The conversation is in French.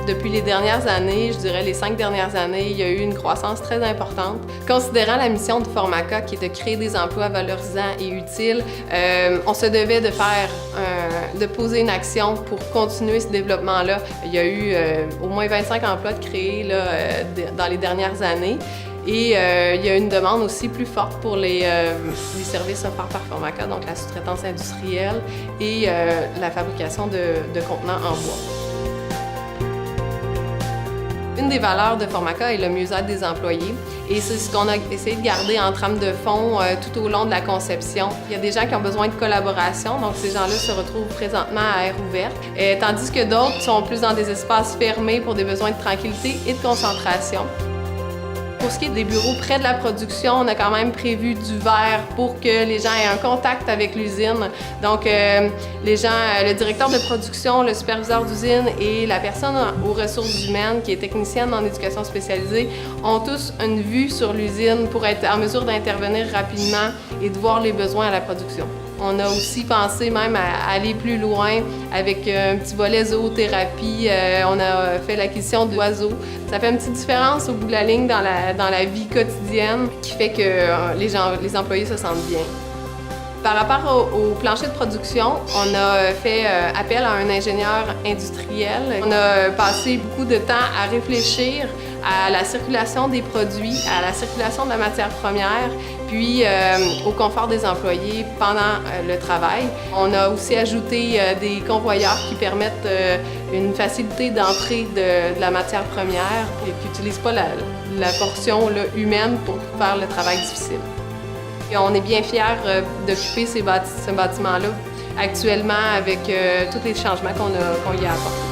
Depuis les dernières années, je dirais les 5 dernières années, il y a eu une croissance très importante. Considérant la mission de Formaca, qui est de créer des emplois valorisants et utiles, on se devait de poser une action pour continuer ce développement-là. Il y a eu au moins 25 emplois de créés là, dans les dernières années. Et il y a une demande aussi plus forte pour les services offerts par Formaca, donc la sous-traitance industrielle et la fabrication de contenants en bois. Une des valeurs de Formaca est le mieux-être des employés et c'est ce qu'on a essayé de garder en trame de fond tout au long de la conception. Il y a des gens qui ont besoin de collaboration, donc ces gens-là se retrouvent présentement à air ouvert, tandis que d'autres sont plus dans des espaces fermés pour des besoins de tranquillité et de concentration. Pour ce qui est des bureaux près de la production, on a quand même prévu du verre pour que les gens aient un contact avec l'usine. Donc, les gens, le directeur de production, le superviseur d'usine et la personne aux ressources humaines qui est technicienne en éducation spécialisée ont tous une vue sur l'usine pour être en mesure d'intervenir rapidement et de voir les besoins à la production. On a aussi pensé même à aller plus loin avec un petit volet zoothérapie. On a fait l'acquisition d'oiseaux. Ça fait une petite différence au bout de la ligne dans la vie quotidienne qui fait que les employés se sentent bien. Par rapport au plancher de production, on a fait appel à un ingénieur industriel. On a passé beaucoup de temps à réfléchir à la circulation des produits, à la circulation de la matière première, puis au confort des employés pendant le travail. On a aussi ajouté des convoyeurs qui permettent une facilité d'entrée de la matière première et qui n'utilisent pas la portion là, humaine pour faire le travail difficile. Et on est bien fiers d'occuper ce bâtiment-là actuellement avec tous les changements qu'on y a apportés.